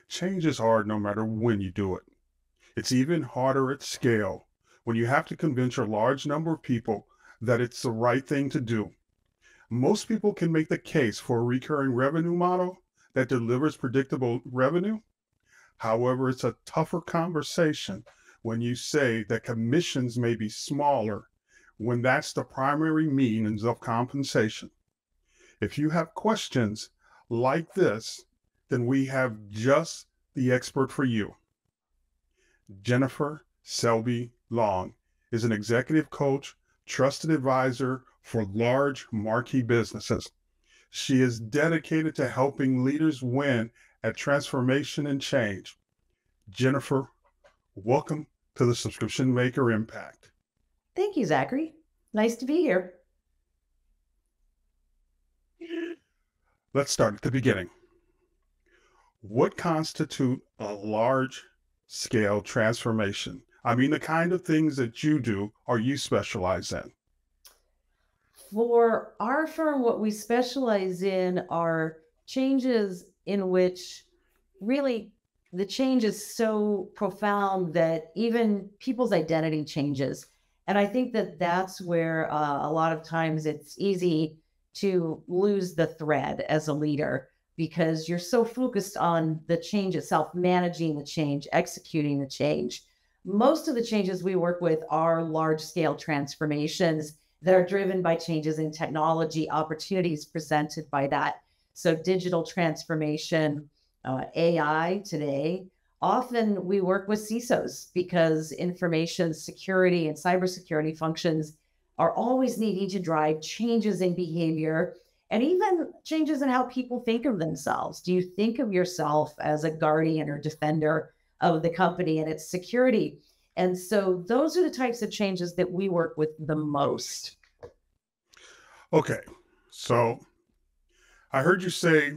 Change is hard no matter when you do it. It's even harder at scale when you have to convince a large number of people that it's the right thing to do. Most people can make the case for a recurring revenue model that delivers predictable revenue. However, it's a tougher conversation when you say that commissions may be smaller when that's the primary means of compensation. If you have questions like this, then we have just the expert for you. Jennifer Selby Long is an executive coach, trusted advisor for large marquee businesses. She is dedicated to helping leaders win at transformation and change. Jennifer, welcome to the Subscription Maker Impact. Thank you, Zachary. Nice to be here. Let's start at the beginning. What constitutes a large scale transformation? I mean, the kind of things that you do or you specialize in. For our firm, what we specialize in are changes in which really the change is so profound that even people's identity changes. And I think that that's where a lot of times it's easy to lose the thread as a leader because you're so focused on the change itself, managing the change, executing the change. Most of the changes we work with are large scale transformations that are driven by changes in technology, opportunities presented by that. So, digital transformation, AI today. Often we work with CISOs because information security and cybersecurity functions are always needing to drive changes in behavior and even changes in how people think of themselves. Do you think of yourself as a guardian or defender of the company and its security? And so those are the types of changes that we work with the most. Okay, so I heard you say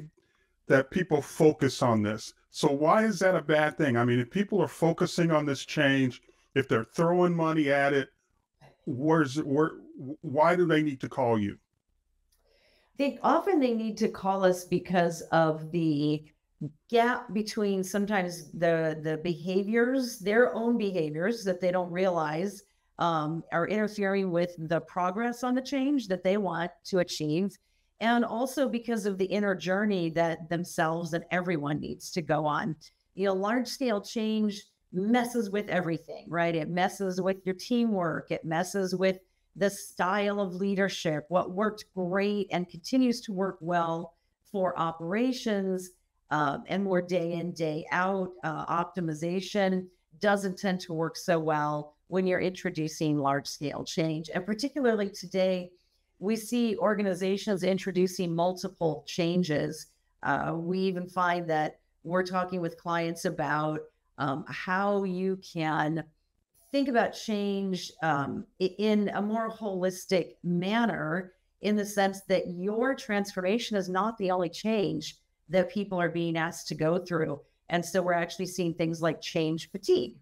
that people focus on this. So why is that a bad thing? I mean, if people are focusing on this change, if they're throwing money at it, why do they need to call you? They often they need to call us because of the gap between sometimes the behaviors, their own behaviors that they don't realize are interfering with the progress on the change that they want to achieve. And also because of the inner journey that themselves and everyone needs to go on. Large scale change messes with everything, right? It messes with your teamwork. It messes with the style of leadership, what worked great and continues to work well for operations and more day in, day out optimization doesn't tend to work so well when you're introducing large scale change. And particularly today, we see organizations introducing multiple changes. We even find that we're talking with clients about how you can think about change in a more holistic manner, in the sense that your transformation is not the only change that people are being asked to go through. And so we're actually seeing things like change fatigue,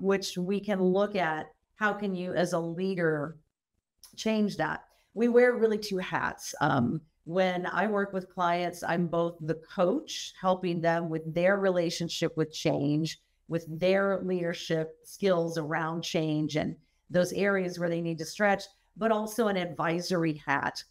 which we can look at how can you as a leader change that. We wear really two hats. When I work with clients, I'm both the coach, helping them with their relationship with change, with their leadership skills around change and those areas where they need to stretch, but also an advisory hat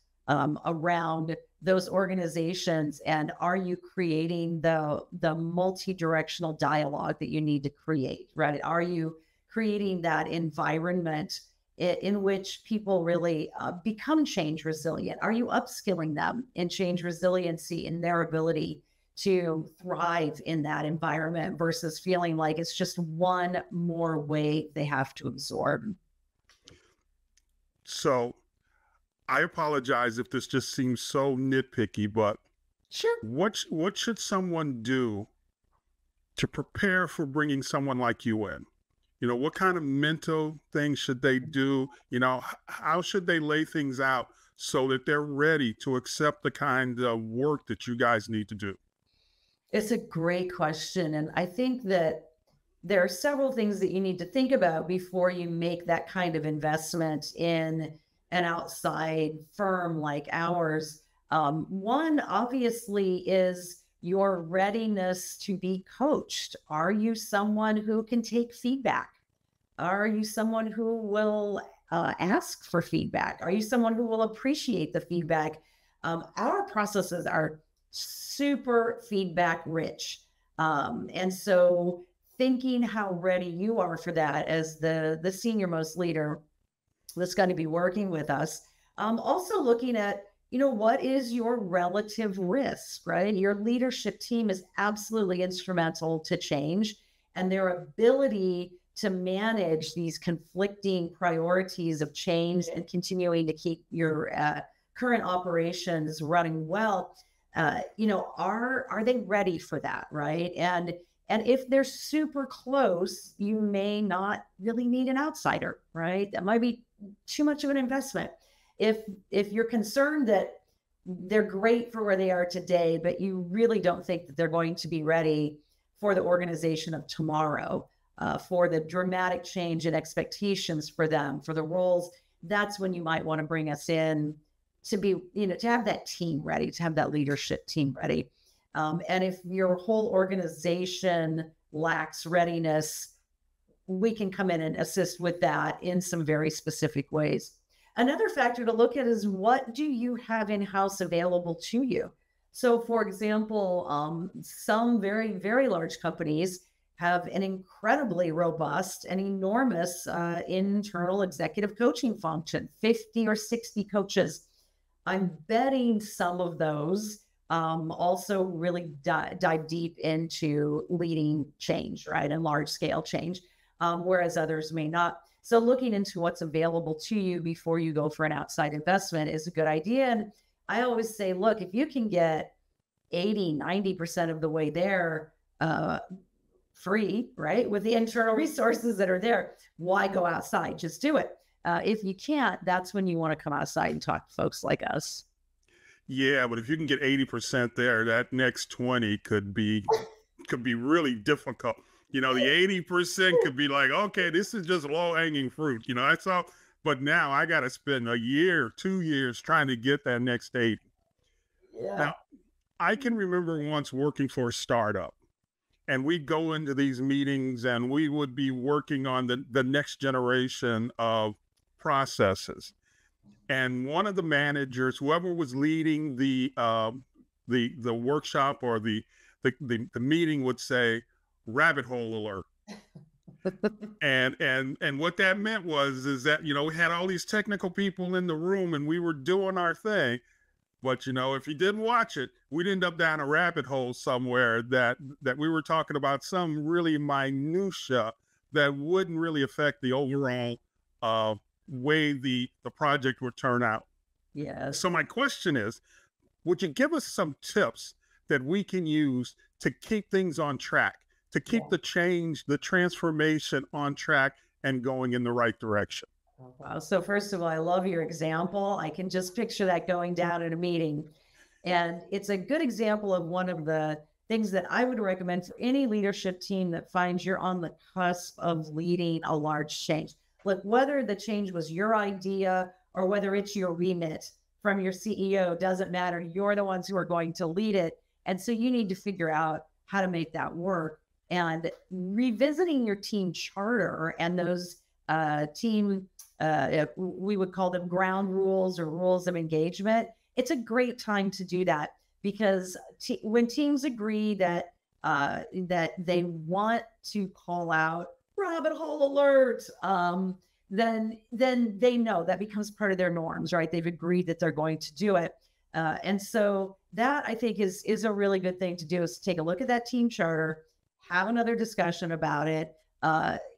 around those organizations. And are you creating the multi-directional dialogue that you need to create, right? Are you creating that environment in which people really become change resilient? Are you upskilling them in change resiliency in their ability to thrive in that environment versus feeling like it's just one more way they have to absorb? So I apologize if this just seems so nitpicky, but Sure. what should someone do to prepare for bringing someone like you in? What kind of mental things should they do? How should they lay things out so that they're ready to accept the kind of work that you guys need to do? It's a great question. And I think that there are several things that you need to think about before you make that kind of investment in an outside firm like ours. One, obviously, is your readiness to be coached. Are you someone who can take feedback? Are you someone who will ask for feedback? Are you someone who will appreciate the feedback? Our processes are super feedback rich. And so thinking how ready you are for that as the senior most leader that's going to be working with us. Also looking at, what is your relative risk, right? Your leadership team is absolutely instrumental to change, and their ability to manage these conflicting priorities of change and continuing to keep your current operations running well. Are they ready for that, right? And if they're super close, you may not really need an outsider, right? That might be too much of an investment. If you're concerned that they're great for where they are today, but you really don't think that they're going to be ready for the organization of tomorrow, for the dramatic change in expectations for them, for the roles, that's when you might want to bring us in to be, to have that team ready, to have that leadership team ready. And if your whole organization lacks readiness, we can come in and assist with that in some very specific ways. Another factor to look at is, what do you have in-house available to you? So for example, some very, very large companies have an incredibly robust and enormous internal executive coaching function, 50 or 60 coaches. I'm betting some of those also really dive deep into leading change, right? And large scale change, whereas others may not. So looking into what's available to you before you go for an outside investment is a good idea. And I always say, look, if you can get 80, 90% of the way there free, right, with the internal resources that are there, why go outside? Just do it. If you can't, that's when you want to come outside and talk to folks like us. Yeah, but if you can get 80% there, that next 20 could be really difficult. The 80% could be like, okay, this is just low hanging fruit. That's all. But now I got to spend a year, 2 years trying to get that next 80. Yeah. Now, I can remember once working for a startup, and we'd go into these meetings and we would be working on the next generation of processes. And one of the managers, whoever was leading the workshop or the meeting, would say, "Rabbit hole alert." and what that meant is that we had all these technical people in the room and we were doing our thing, but if you didn't watch it, we'd end up down a rabbit hole somewhere that we were talking about some really minutia that wouldn't really affect the overall way the project would turn out. Yes. So my question is, would you give us some tips that we can use to keep things on track, to keep the change, the transformation on track and going in the right direction? Wow. So first of all, I love your example. I can just picture that going down in a meeting. And it's a good example of one of the things that I would recommend for any leadership team that finds you're on the cusp of leading a large change. Look, whether the change was your idea or whether it's your remit from your CEO, doesn't matter. You're the ones who are going to lead it. And so you need to figure out how to make that work. And revisiting your team charter and those team, we would call them ground rules or rules of engagement. It's a great time to do that, because when teams agree that they want to call out rabbit hole alert, then they know that becomes part of their norms, right? They've agreed that they're going to do it. And so that, I think, is a really good thing to do, is take a look at that team charter, have another discussion about it,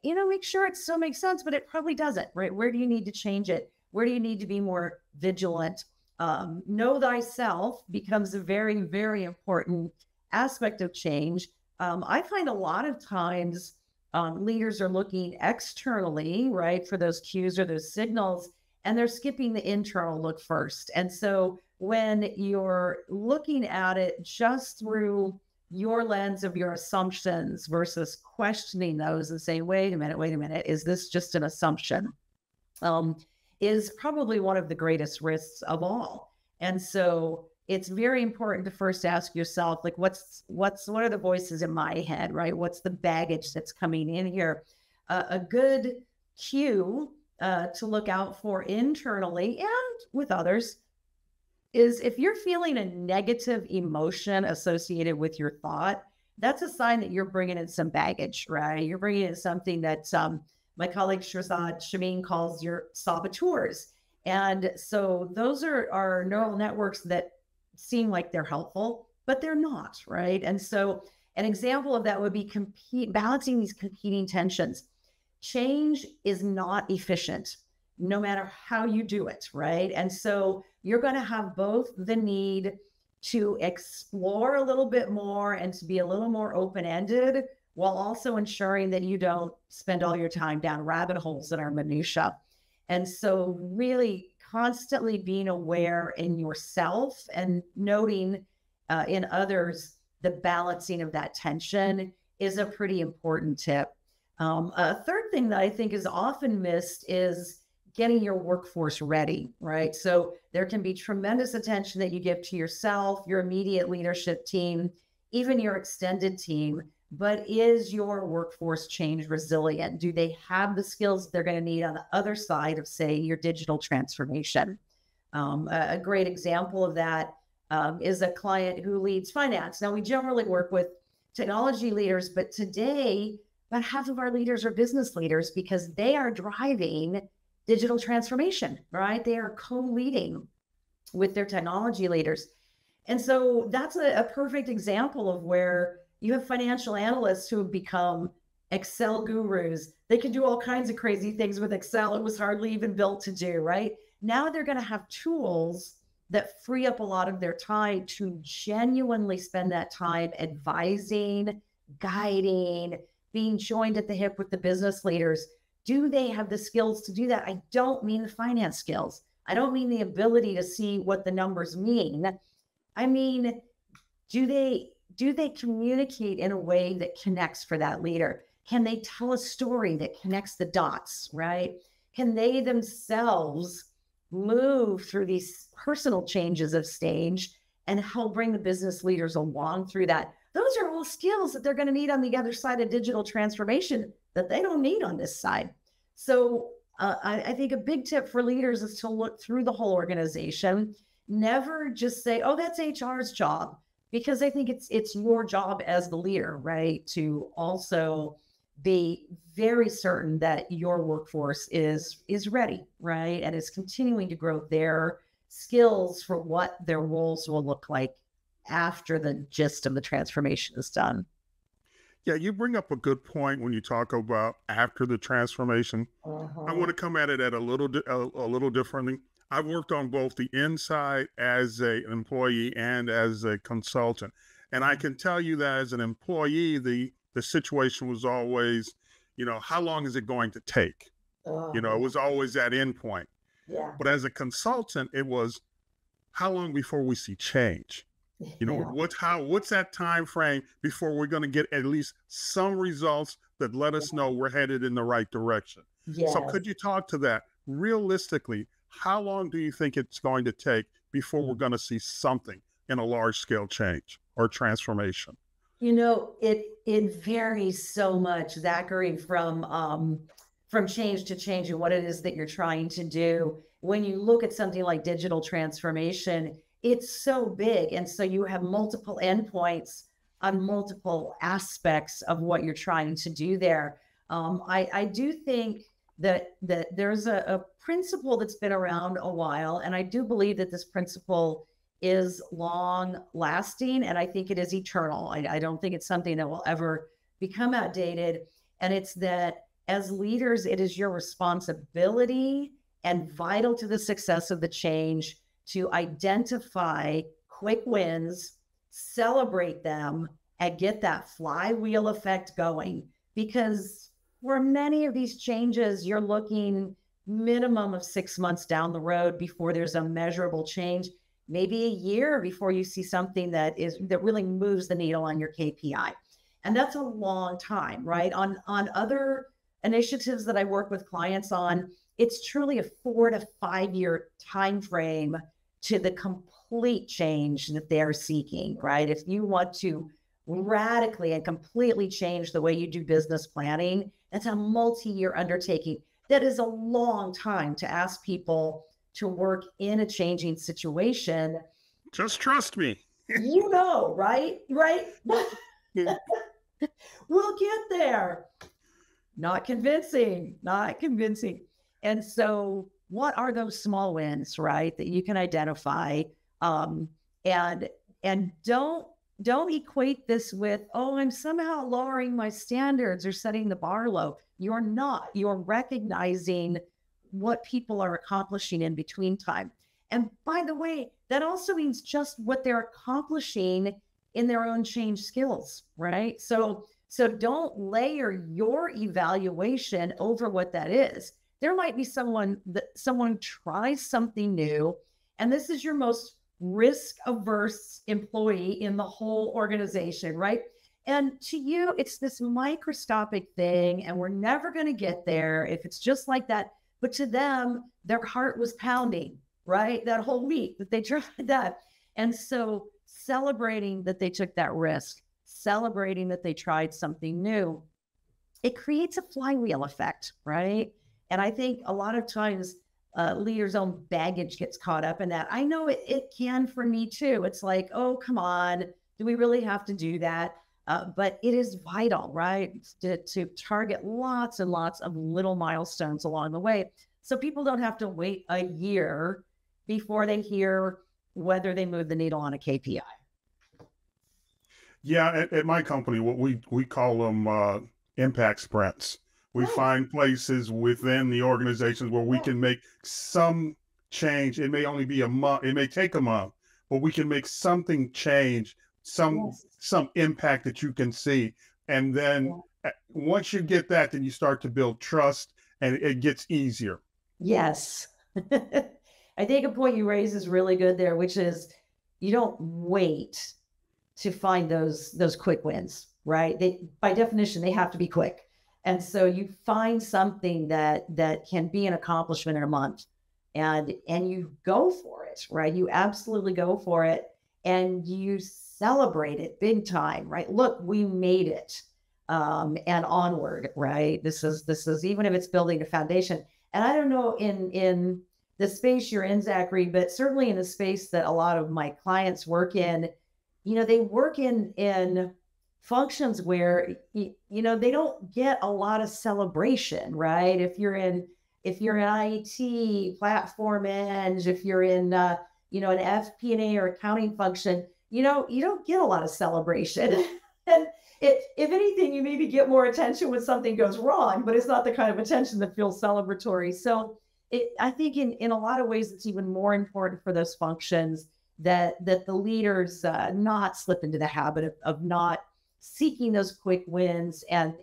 make sure it still makes sense, but it probably doesn't, right? Where do you need to change it? Where do you need to be more vigilant? Know thyself becomes a very, very important aspect of change. I find a lot of times leaders are looking externally, right, for those cues or those signals, and they're skipping the internal look first. And so when you're looking at it just through your lens of your assumptions versus questioning those and saying, wait a minute, is this just an assumption? Is probably one of the greatest risks of all. And so it's very important to first ask yourself, like, what are the voices in my head, right? What's the baggage that's coming in here? A good cue to look out for internally and with others is if you're feeling a negative emotion associated with your thought, that's a sign that you're bringing in some baggage, right? You're bringing in something that my colleague Shazad Shameen calls your saboteurs. And so those are neural networks that seem like they're helpful, but they're not, right? And so an example of that would be balancing these competing tensions. Change is not efficient, no matter how you do it, right? And so you're going to have both the need to explore a little bit more and to be a little more open-ended, while also ensuring that you don't spend all your time down rabbit holes that are minutia. And so really constantly being aware in yourself and noting in others the balancing of that tension is a pretty important tip. A third thing that I think is often missed is getting your workforce ready, right? So there can be tremendous attention that you give to yourself, your immediate leadership team, even your extended team. But is your workforce change resilient? Do they have the skills they're going to need on the other side of, say, your digital transformation? A great example of that is a client who leads finance. Now, we generally work with technology leaders, but today, about half of our leaders are business leaders because they are driving digital transformation, right? They are co-leading with their technology leaders. And so that's a perfect example of where you have financial analysts who have become Excel gurus. They can do all kinds of crazy things with Excel. It was hardly even built to do, right? Now they're going to have tools that free up a lot of their time to genuinely spend that time advising, guiding, being joined at the hip with the business leaders. Do they have the skills to do that? I don't mean the finance skills. I don't mean the ability to see what the numbers mean. I mean, do they communicate in a way that connects for that leader? Can they tell a story that connects the dots, right? Can they themselves move through these personal changes of stage and help bring the business leaders along through that? Those are all skills that they're going to need on the other side of digital transformation that they don't need on this side. So I think a big tip for leaders is to look through the whole organization. Never just say, oh, that's HR's job, because I think it's your job as the leader, right, to also be very certain that your workforce is ready, right, and is continuing to grow their skills for what their roles will look like after the gist of the transformation is done. Yeah, you bring up a good point when you talk about after the transformation. I want to come at it at a little differently. I've worked on both the inside as an employee and as a consultant. And I can tell you that as an employee, the situation was always, how long is it going to take? It was always that end point. Yeah. But as a consultant, it was how long before we see change? What's that time frame before we're going to get at least some results that let us know we're headed in the right direction? Yes. So could you talk to that realistically? How long do you think it's going to take before we're going to see something in a large scale change or transformation? It varies so much, Zachary, from change to change and what it is that you're trying to do. When you look at something like digital transformation, it's so big. And so you have multiple endpoints on multiple aspects of what you're trying to do there. I do think that there's a principle that's been around a while, and I do believe that this principle is long lasting, and I think it is eternal. I don't think it's something that will ever become outdated. And it's that as leaders, it is your responsibility and vital to the success of the change to identify quick wins, celebrate them, and get that flywheel effect going. Because for many of these changes, you're looking minimum of 6 months down the road before there's a measurable change, maybe a year before you see something that really moves the needle on your KPI. And that's a long time, right? On other initiatives that I work with clients on, it's truly a 4 to 5 year time frame to the complete complete change that they're seeking, right? If you want to radically and completely change the way you do business planning, that's a multi-year undertaking. That is a long time to ask people to work in a changing situation. Just trust me. Right? Right? We'll get there. Not convincing, not convincing. And so what are those small wins, right, that you can identify? And don't equate this with, oh, I'm somehow lowering my standards or setting the bar low. You're not. You're recognizing what people are accomplishing in between time. And by the way, that also means just what they're accomplishing in their own change skills, right? So don't layer your evaluation over what that is. There might be someone tries something new, and this is your most risk averse employee in the whole organization, right? And to you, it's this microscopic thing, and we're never going to get there if it's just like that. But to them, their heart was pounding, right? That whole week that they tried that. And so celebrating that they took that risk, celebrating that they tried something new, it creates a flywheel effect, right? And I think a lot of times leaders' own baggage gets caught up in that. I know it can for me too. It's like, oh, come on, do we really have to do that? But it is vital, right? To target lots and lots of little milestones along the way. So people don't have to wait a year before they hear whether they move the needle on a KPI. Yeah, at my company, what we call them impact sprints. We find places within the organizations where we can make some change. It may only be a month. It may take a month, but we can make something change, some impact that you can see. And then once you get that, then you start to build trust, and it gets easier. Yes. I think a point you raise is really good there, which is you don't wait to find those quick wins, right? By definition, they have to be quick. And so you find something that can be an accomplishment in a month, and you go for it, right? You absolutely go for it, and you celebrate it big time, right? Look, we made it, and onward, right? This is even if it's building a foundation. And I don't know in the space you're in, Zachary, but certainly in the space that a lot of my clients work in, they work in functions where they don't get a lot of celebration, right? If you're in IT, platform eng, if you're in an FP&A or accounting function, you don't get a lot of celebration. And if anything, you maybe get more attention when something goes wrong, but it's not the kind of attention that feels celebratory. So I think in a lot of ways, it's even more important for those functions that the leaders not slip into the habit of not seeking those quick wins and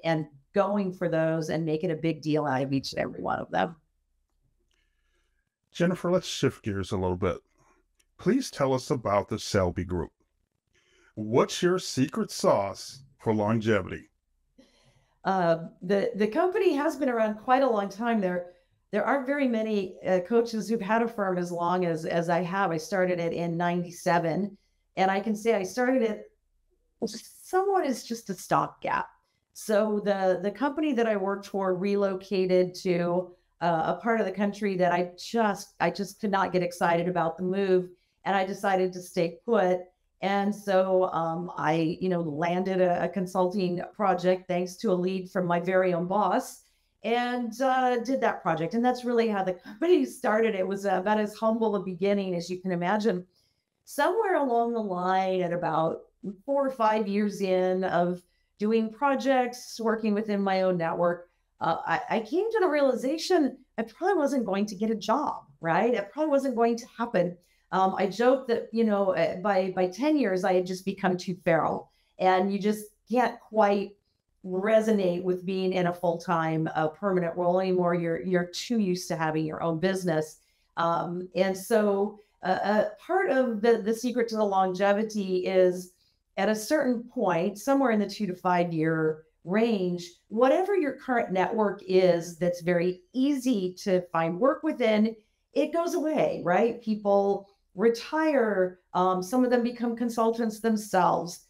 going for those and making a big deal out of each and every one of them. Jennifer, let's shift gears a little bit. Please tell us about the Selby Group. What's your secret sauce for longevity? The company has been around quite a long time. There aren't very many coaches who've had a firm as long as I have. I started it in 97, and I can say I started it somewhat as just a stopgap. So the company that I worked for relocated to a part of the country that I just could not get excited about the move, and I decided to stay put. And so I landed a consulting project thanks to a lead from my very own boss, and did that project. And that's really how the company started. It was about as humble a beginning as you can imagine. Somewhere along the line, at about 4 or 5 years in of doing projects, working within my own network, I came to the realization I probably wasn't going to get a job, right? It probably wasn't going to happen. I joke that, by 10 years, I had just become too feral, and you just can't quite resonate with being in a full-time permanent role anymore. You're too used to having your own business. And so part of the secret to the longevity is at a certain point, somewhere in the 2 to 5 year range, whatever your current network is that's very easy to find work within, it goes away, right? People retire. Some of them become consultants themselves.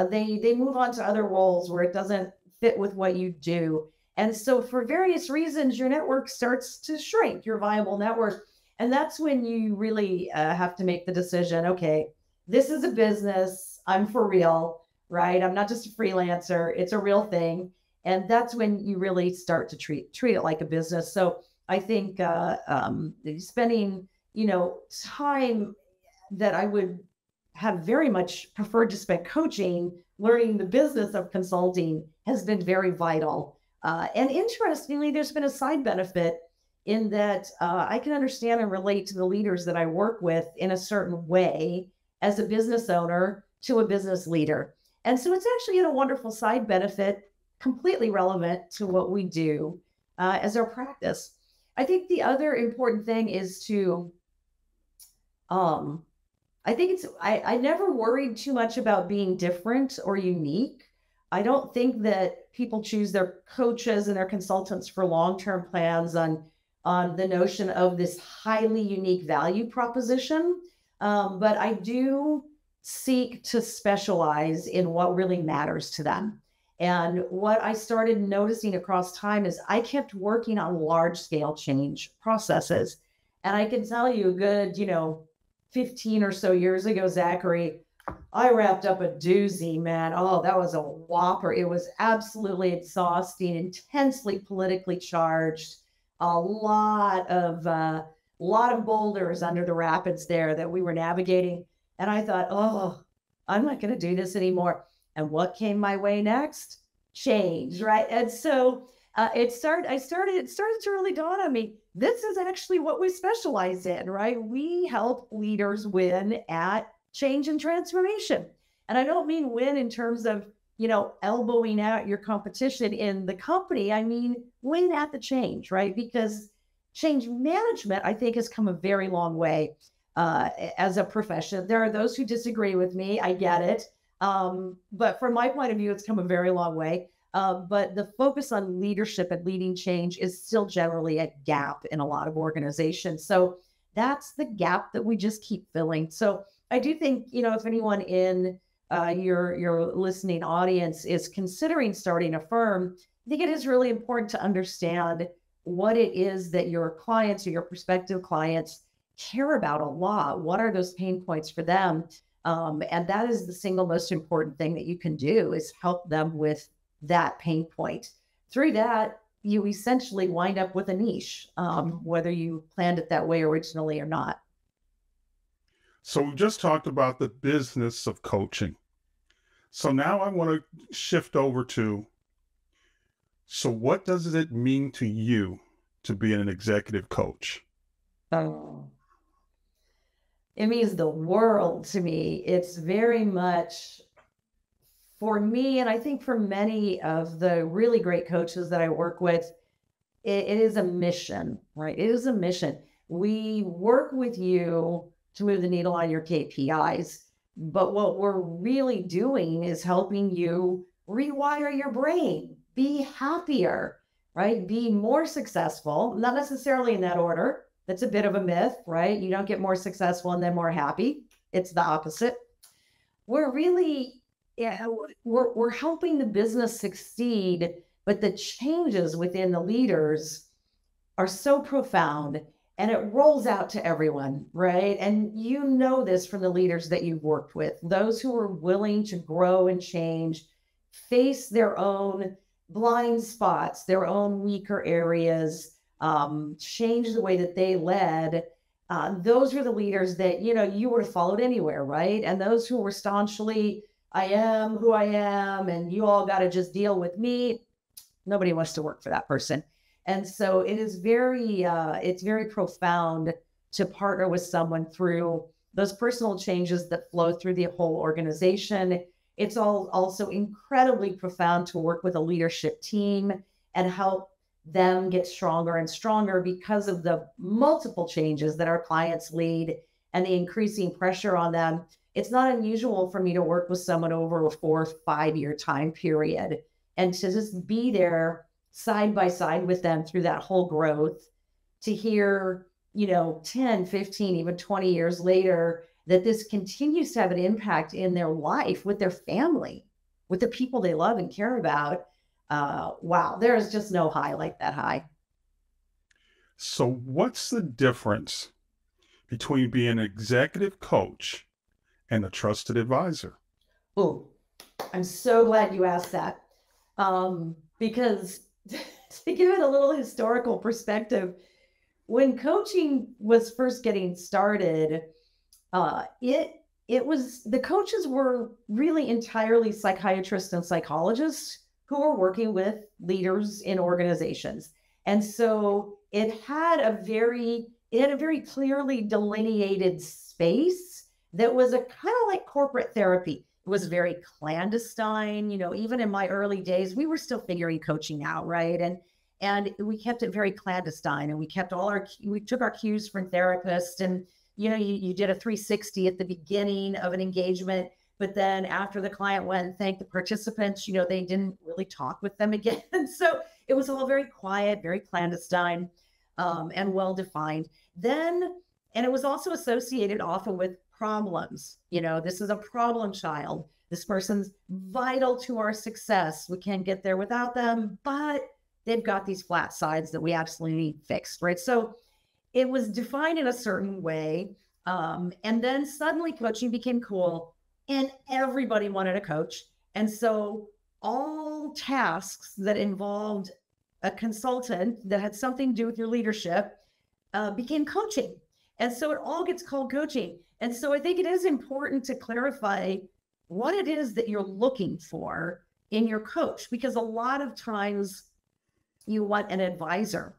They move on to other roles where it doesn't fit with what you do. And so for various reasons, your network starts to shrink, your viable network. And that's when you really have to make the decision, okay, this is a business. I'm for real, right? I'm not just a freelancer. It's a real thing. And that's when you really start to treat it like a business. So I think spending, time that I would have very much preferred to spend coaching, learning the business of consulting has been very vital. And interestingly, there's been a side benefit in that I can understand and relate to the leaders that I work with in a certain way as a business owner to a business leader. And so it's actually a wonderful side benefit, completely relevant to what we do as our practice. I think the other important thing is to, I think I never worried too much about being different or unique. I don't think that people choose their coaches and their consultants for long-term plans on the notion of this highly unique value proposition. But I do seek to specialize in what really matters to them. And what I started noticing across time is I kept working on large scale change processes. And I can tell you a good, 15 or so years ago, Zachary, I wrapped up a doozy, man. Oh, that was a whopper. It was absolutely exhausting, intensely politically charged, a lot of boulders under the rapids there that we were navigating. And I thought, oh, I'm not going to do this anymore. And what came my way next? Change, right? And so it started to really dawn on me. This is actually what we specialize in, right? We help leaders win at change and transformation. And I don't mean win in terms of, elbowing out your competition in the company. I mean, win at the change, right? Because change management, I think, has come a very long way as a profession. There are those who disagree with me. I get it. But from my point of view, it's come a very long way. But the focus on leadership and leading change is still generally a gap in a lot of organizations. So that's the gap that we just keep filling. So I do think, if anyone in your listening audience is considering starting a firm, I think it is really important to understand what it is that your clients or your prospective clients care about a lot. What are those pain points for them? And that is the single most important thing that you can do, is help them with that pain point. Through that, you essentially wind up with a niche, whether you planned it that way originally or not. So we just talked about the business of coaching. So now I want to shift over to, so what does it mean to you to be an executive coach? Oh, it means the world to me. It's very much for me, and I think for many of the really great coaches that I work with, it is a mission, right? It is a mission. We work with you to move the needle on your KPIs, but what we're really doing is helping you rewire your brain, be happier, right? Be more successful, not necessarily in that order. That's a bit of a myth, right? You don't get more successful and then more happy. It's the opposite. We're really, we're helping the business succeed, but the changes within the leaders are so profound and it rolls out to everyone, right? And you know this from the leaders that you've worked with, those who are willing to grow and change, face their own blind spots, their own weaker areas, change the way that they led. Those are the leaders that, you would have followed anywhere, right? And those who were staunchly, I am who I am, and you all got to just deal with me. Nobody wants to work for that person. And so it is it's very profound to partner with someone through those personal changes that flow through the whole organization. It's also incredibly profound to work with a leadership team and help them get stronger and stronger because of the multiple changes that our clients lead and the increasing pressure on them. It's not unusual for me to work with someone over a 4 or 5 year time period and to just be there side by side with them through that whole growth, to hear 10, 15, even 20 years later, that this continues to have an impact in their life with their family, with the people they love and care about. Wow, there is just no high like that high. So, what's the difference between being an executive coach and a trusted advisor? Oh, I'm so glad you asked that. Because to give it a little historical perspective, when coaching was first getting started, it was the coaches were really entirely psychiatrists and psychologists who were working with leaders in organizations. And so it had a very clearly delineated space that was a kind of like corporate therapy. It was very clandestine. Even in my early days, we were still figuring coaching out, right? And we kept it very clandestine, and we took our cues from therapists, and you did a 360 at the beginning of an engagement, but then after the client went and thanked the participants, they didn't really talk with them again. So it was all very quiet, very clandestine, and well defined. And it was also associated often with problems. This is a problem child. This person's vital to our success. We can't get there without them, but they've got these flat sides that we absolutely need fixed, right? So it was defined in a certain way. And then suddenly coaching became cool and everybody wanted a coach. And so all tasks that involved a consultant that had something to do with your leadership became coaching. And so it all gets called coaching. And so I think it is important to clarify what it is that you're looking for in your coach, because a lot of times you want an advisor.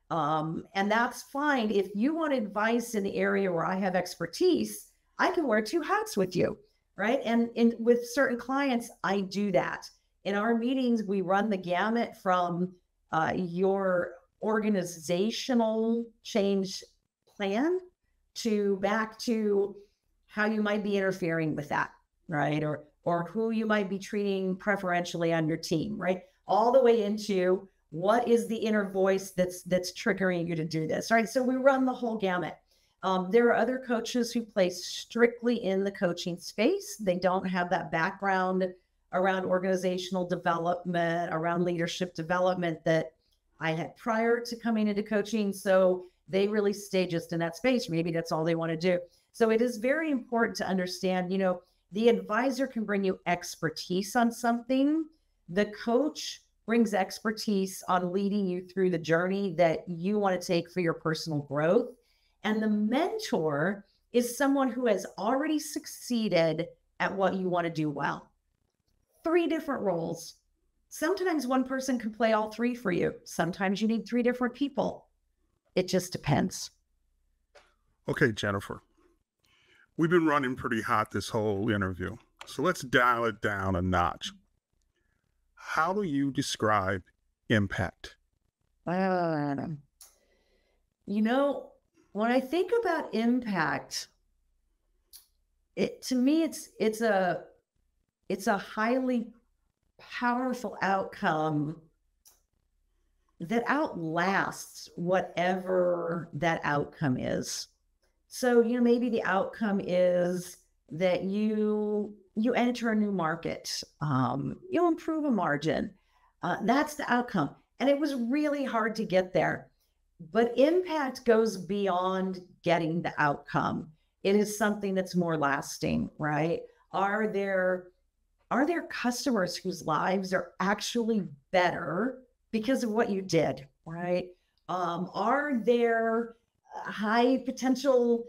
And that's fine. If you want advice in the area where I have expertise, I can wear two hats with you, right? And with certain clients, I do that. In our meetings, we run the gamut from your organizational change plan to back to how you might be interfering with that, right? Or who you might be treating preferentially on your team, right? All the way into what is the inner voice that's triggering you to do this, right? So we run the whole gamut. There are other coaches who play strictly in the coaching space. They don't have that background around organizational development, around leadership development that I had prior to coming into coaching. So they really stay just in that space. Maybe that's all they want to do. So it is very important to understand, the advisor can bring you expertise on something. The coach brings expertise on leading you through the journey that you want to take for your personal growth. And the mentor is someone who has already succeeded at what you want to do well. 3 different roles. Sometimes one person can play all 3 for you. Sometimes you need 3 different people. It just depends. Okay, Jennifer, we've been running pretty hot this whole interview. So let's dial it down a notch. How do you describe impact? When I think about impact, to me, it's a highly powerful outcome that outlasts whatever that outcome is. So, maybe the outcome is that you enter a new market, you'll improve a margin. That's the outcome. And it was really hard to get there. But impact goes beyond getting the outcome. It is something that's more lasting, right? Are there customers whose lives are actually better because of what you did, right? Are there high potential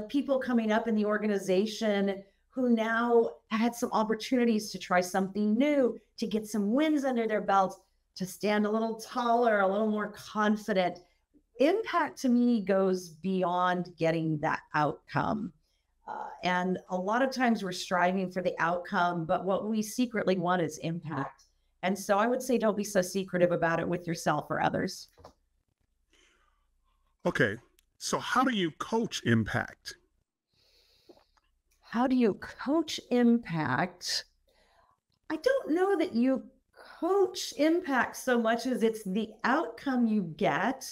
people coming up in the organization who now had some opportunities to try something new, to get some wins under their belts, to stand a little taller, a little more confident? Impact to me goes beyond getting that outcome. And a lot of times we're striving for the outcome, but what we secretly want is impact. And so I would say don't be so secretive about it with yourself or others. Okay, so how do you coach impact? How do you coach impact? I don't know that you coach impact so much as it's the outcome you get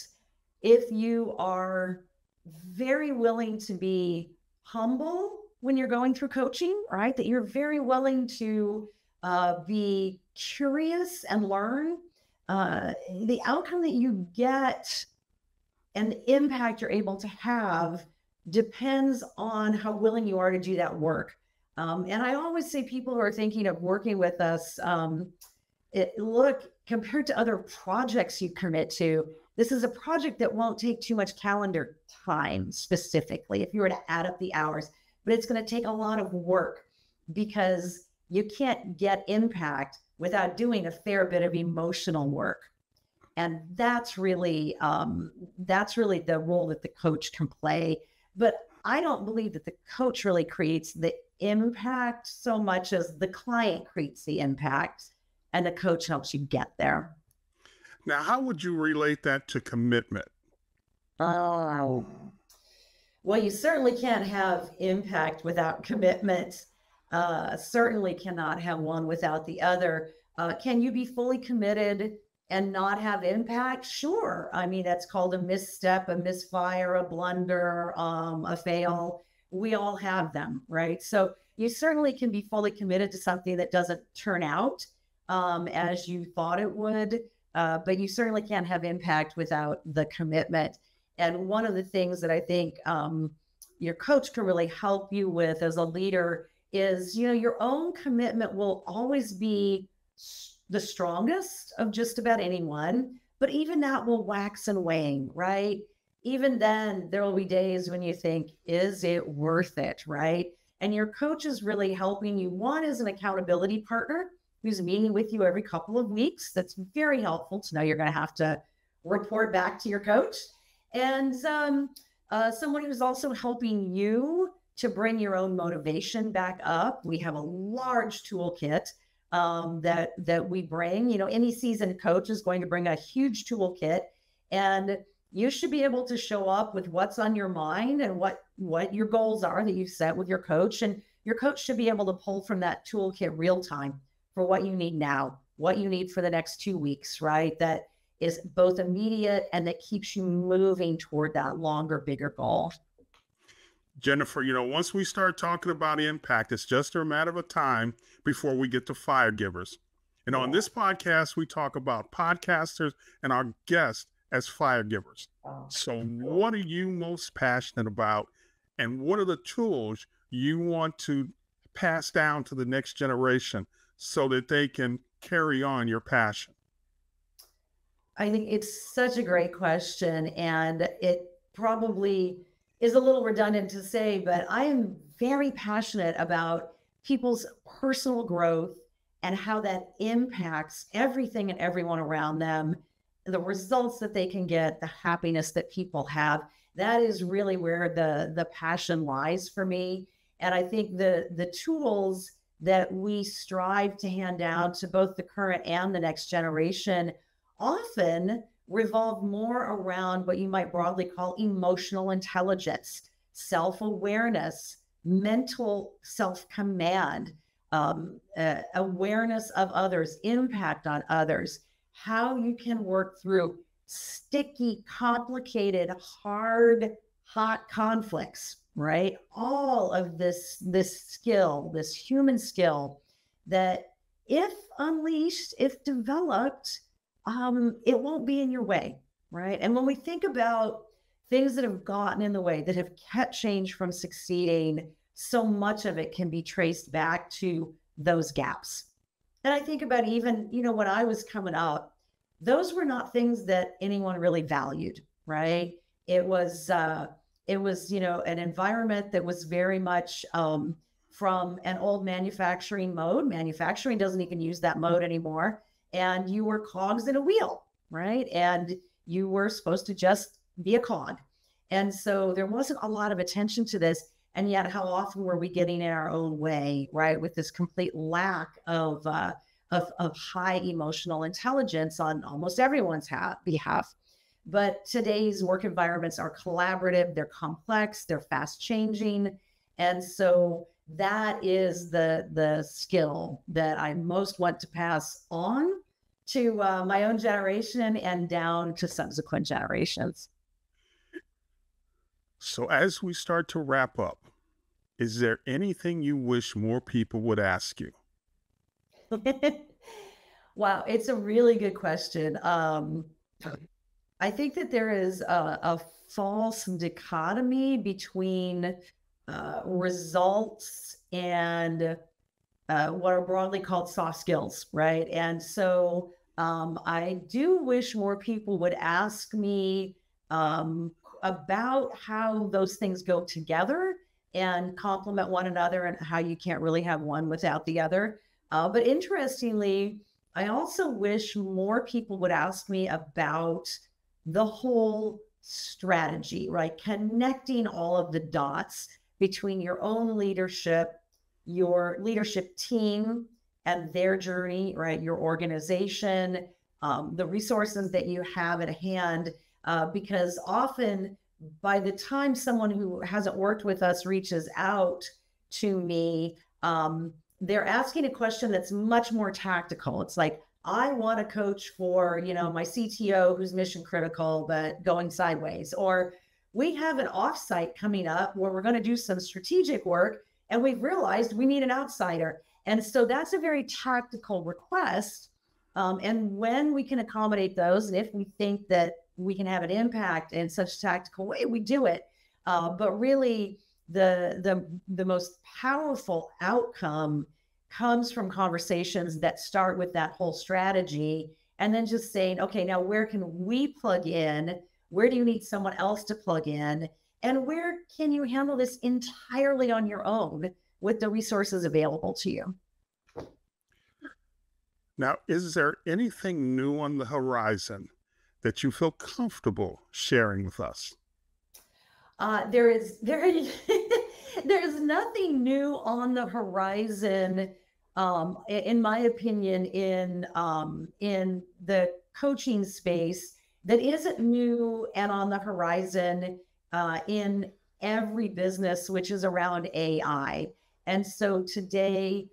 if you are very willing to be humble when you're going through coaching, right? That you're very willing to be curious and learn. The outcome that you get and the impact you're able to have depends on how willing you are to do that work. And I always say people who are thinking of working with us, look, compared to other projects you commit to, this is a project that won't take too much calendar time specifically, if you were to add up the hours, but it's going to take a lot of work because you can't get impact without doing a fair bit of emotional work. And that's really the role that the coach can play. But I don't believe that the coach really creates the impact so much as the client creates the impact and the coach helps you get there. Now, how would you relate that to commitment? Oh, well, you certainly can't have impact without commitment. Certainly cannot have one without the other. Can you be fully committed and not have impact? Sure. I mean, that's called a misstep, a misfire, a blunder, a fail. We all have them, right? So you certainly can be fully committed to something that doesn't turn out as you thought it would, but you certainly can't have impact without the commitment. And one of the things that I think your coach can really help you with as a leader is, your own commitment will always be the strongest of just about anyone, but even that will wax and wane, right? Even then, there will be days when you think, is it worth it, right? And your coach is really helping you. One is an accountability partner who's meeting with you every couple of weeks. That's very helpful to know you're going to have to report back to your coach. And someone who's also helping you to bring your own motivation back up. We have a large toolkit that we bring. Any seasoned coach is going to bring a huge toolkit, and you should be able to show up with what's on your mind and what your goals are that you've set with your coach. And your coach should be able to pull from that toolkit real time for what you need now, what you need for the next 2 weeks, right? That is both immediate and that keeps you moving toward that longer, bigger goal. Jennifer, once we start talking about impact, it's just a matter of time before we get to fire givers. And on this podcast, we talk about podcasters and our guests as fire givers. So what are you most passionate about? And what are the tools you want to pass down to the next generation so that they can carry on your passion? I think it's such a great question, and it probably is a little redundant to say, but I am very passionate about people's personal growth and how that impacts everything and everyone around them, the results that they can get, the happiness that people have. That is really where the passion lies for me. And I think the tools that we strive to hand down to both the current and the next generation often revolve more around what you might broadly call emotional intelligence, self-awareness, mental self-command, awareness of others, impact on others, how you can work through sticky, complicated, hard, hot conflicts, right? All of this skill, this human skill that if unleashed, if developed, it won't be in your way, right? And when we think about things that have gotten in the way, that have kept change from succeeding, so much of it can be traced back to those gaps. And I think about even, when I was coming up, those were not things that anyone really valued, right? It was, an environment that was very much from an old manufacturing mode. Manufacturing doesn't even use that mode anymore. And you were cogs in a wheel, right? And you were supposed to just be a cog. And so there wasn't a lot of attention to this. And yet how often were we getting in our own way, right? With this complete lack of high emotional intelligence on almost everyone's behalf. But today's work environments are collaborative, they're complex, they're fast changing. And so that is the skill that I most want to pass on to my own generation and down to subsequent generations. So, as we start to wrap up, is there anything you wish more people would ask you? Wow, it's a really good question. I think that there is a false dichotomy between results and what are broadly called soft skills, right? And so I do wish more people would ask me about how those things go together and complement one another and how you can't really have one without the other. But interestingly, I also wish more people would ask me about the whole strategy, right? Connecting all of the dots between your own leadership, your leadership team, and their journey, right? Your organization, the resources that you have at hand. Because often, by the time someone who hasn't worked with us reaches out to me, they're asking a question that's much more tactical. It's like, I want a coach for, my CTO who's mission critical, but going sideways. Or we have an offsite coming up where we're going to do some strategic work and we've realized we need an outsider. And so that's a very tactical request. And when we can accommodate those, and if we think that we can have an impact in such a tactical way, we do it. But really, the most powerful outcome comes from conversations that start with that whole strategy and then just saying, okay, now where can we plug in? Where do you need someone else to plug in? And where can you handle this entirely on your own with the resources available to you? Now, is there anything new on the horizon that you feel comfortable sharing with us? There's nothing new on the horizon, in my opinion, in the coaching space that isn't new and on the horizon in every business, which is around AI. And so today,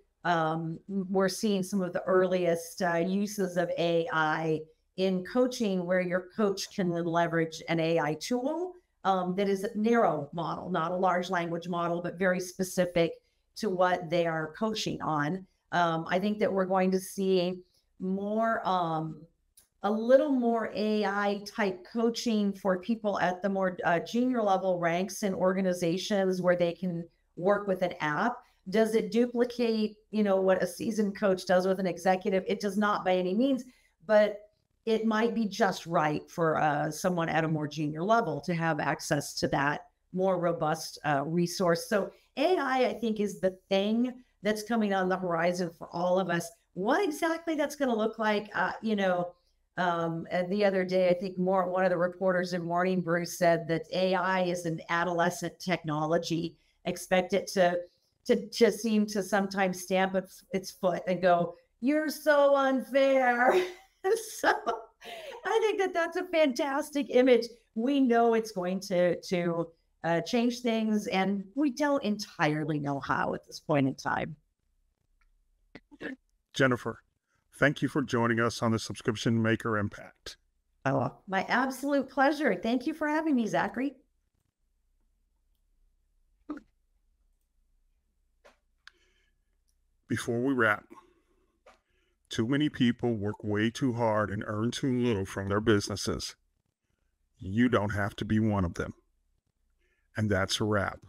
we're seeing some of the earliest uses of AI in coaching, where your coach can leverage an AI tool that is a narrow model, not a large language model, but very specific to what they are coaching on. I think that we're going to see more, a little more AI type coaching for people at the more junior level ranks in organizations where they can work with an app. Does it duplicate, what a seasoned coach does with an executive? It does not by any means, but it might be just right for someone at a more junior level to have access to that more robust resource. So AI, I think, is the thing that's coming on the horizon for all of us. What exactly that's going to look like, and the other day, I think one of the reporters in Morning Brew said that AI is an adolescent technology. Expect it to seem to sometimes stamp its foot and go, "You're so unfair." So I think that that's a fantastic image. We know it's going to change things, and we don't entirely know how at this point in time. Jennifer, thank you for joining us on the Subscription Maker Impact. Oh, my absolute pleasure. Thank you for having me, Zachary. Before we wrap, too many people work way too hard and earn too little from their businesses. You don't have to be one of them. And that's a wrap.